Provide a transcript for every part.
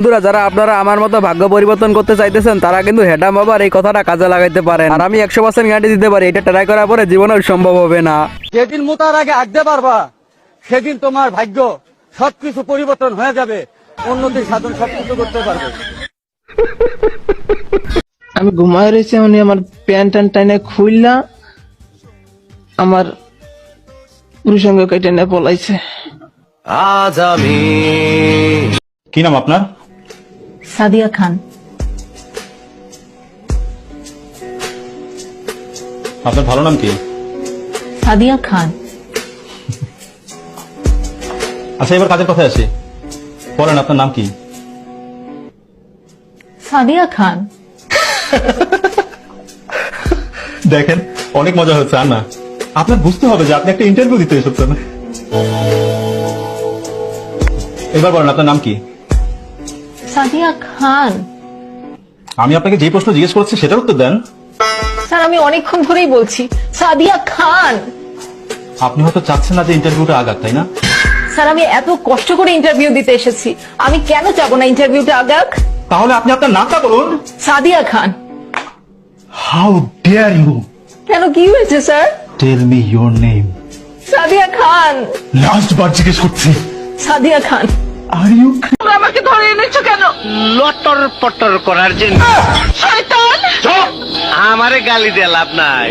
বন্ধুরা, যারা আপনারা আমার মতো ভাগ্য পরিবর্তন করতে চাইতেছেন তারা কিন্তু হেডা বাবার এই কথাটা কাজে লাগাইতে পারেন। আর আমি 100% গ্যারান্টি দিতে পারি, এটা ট্রাই করার পরে জীবনে সম্ভব হবে না। যেদিন মোতার আগে আঁকতে পারবা সেদিন তোমার ভাগ্য সবকিছু পরিবর্তন হয়ে যাবে, উন্নতির সাধন সবকিছু করতে পারবে। আমি ঘুমায় রয়েছি, উনি আমার প্যান্ট ট্যান্ট টাইনে খুললা আমার পুরুষাঙ্গ কেটে পলাইছে। আজ আমি কি নাম আপনার? সাদিয়া খান। আপনার ভালো নাম কি? সাদিয়া খান। আচ্ছা, এবার কাজের কথায় আসি। বলেন আপনার নাম কি? সাদিয়া খান। দেখেন, অনেক মজা হচ্ছে। আর না, আপনার বুঝতে হবে যে আপনি একটা ইন্টারভিউ দিতে এসেছেন। এবার বলেন আপনার নাম কি? সাদিয়া খান। আমি আপনাকে যে প্রশ্ন জিজ্ঞেস করছি সেটার উত্তর দেন। স্যার, আমি অনেকক্ষণ ধরেই বলছি সাদিয়া খান। আপনি হয়তো চাচ্ছেন না যে ইন্টারভিউটা আগাক, তাই না? স্যার, আমি এত কষ্ট করে ইন্টারভিউ দিতে এসেছি, আমি কেন চাবো না ইন্টারভিউটা আগাক? তাহলে আপনি আপনার নামটা বলুন। Sadia Khan. How dare you কেন, কি হয়েছে sir? Tell me your name. Sadia Khan. Last বার জিজ্ঞেস করছি। সাদিয়া খান। আর ইউ তোমরা আমাকে ধরে এনেছো কেন? লটর পটর করার জন্য। শয়তান! আমারে গালি দিয়ে লাভ নাই।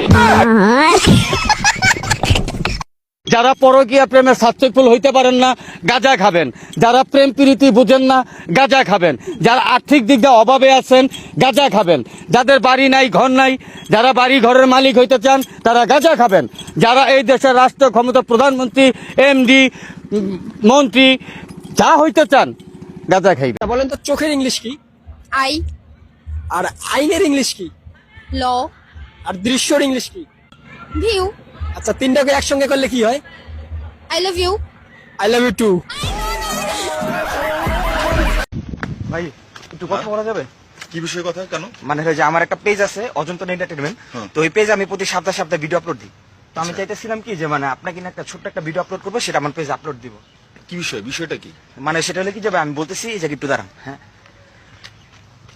যারা পরকীয়া প্রেমে সাকসেসফুল হইতে পারেন না, গাঁজা খাবেন। যারা প্রেম প্রীতি বুঝেন না, গাঁজা খাবেন। যারা আর্থিক দিক দিয়ে অভাবে আছেন, গাঁজা খাবেন। যাদের বাড়ি নাই, ঘর নাই, যারা বাড়ি ঘরের মালিক হইতে চান তারা গাঁজা খাবেন। যারা এই দেশের রাষ্ট্র ক্ষমতা প্রধানমন্ত্রী, এমডি, মন্ত্রী যা হইতে চান, গাঁজা খাইবেন। বলেন তো, চোখের ইংলিশ কি? আই, আর আইনের ইংলিশ কি? ল, আর দৃশ্যর ইংলিশ কি? ভিউ। আচ্ছা, তিনটাকে একসঙ্গে করলে কি হয়? I love you. I love you too. ভাই, একটু কথা বলা যাবে? কি বিষয়ে কথা? কেন? মানে হয় যে আমার একটা পেজ আছে অজন্তন এন্টারটেইনমেন্ট, তো ওই পেজে আমি প্রতি সপ্তাহে সপ্তাহে ভিডিও আপলোড দিই। তো আমি চাইতেছিলাম কি যে মানে আপনাকে একটা ছোট্ট একটা ভিডিও আপলোড করবো, সেটা আমার পেজে আপলোড দিব। কি বিষয়? বিষয়টা কি? মানে সেটা হলে কি যাবে, আমি বলতেছি এই যে একটু দাঁড়ান। হ্যাঁ,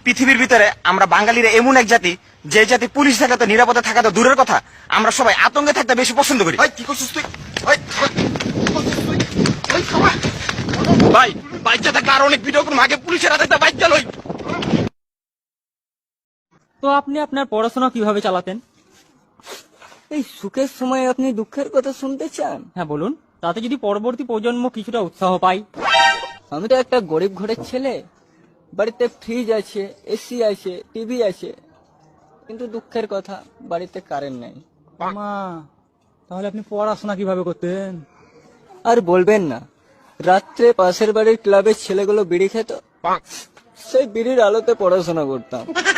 পৃথিবীর ভিতরে আমরা বাঙালিরা এমন এক জাতি, যে জাতি পুলিশ থাকা তো নিরাপদে থাকা তো দূরের কথা, আমরা সবাই আতঙ্কে থাকতে বেশি পছন্দ করি। ভাই, কি করছিস তুই? ভাই, বাইচা থাকলে আর অনেক ভিডিও করুন, আগে পুলিশের হাতে একটা বাইক চালই। তো আপনি আপনার পড়াশোনা কিভাবে চালাতেন? এই সুখের সময় আপনি দুঃখের কথা শুনতে চান? হ্যাঁ বলুন, তাতে যদি পরবর্তী প্রজন্ম কিছুটা উৎসাহ পায়। আমি তো একটা গরিব ঘরের ছেলে, বাড়িতে ফ্রিজ আছে, এসি আছে, টিভি আছে, কিন্তু দুঃখের কথা বাড়িতে কারেন্ট নেই। মা, তাহলে আপনি পড়াশোনা কিভাবে করতেন? আর বলবেন না, রাত্রে পাশের বাড়ির ক্লাবের ছেলেগুলো বিড়ি খেত, সেই বিড়ির আলোতে পড়াশোনা করতাম।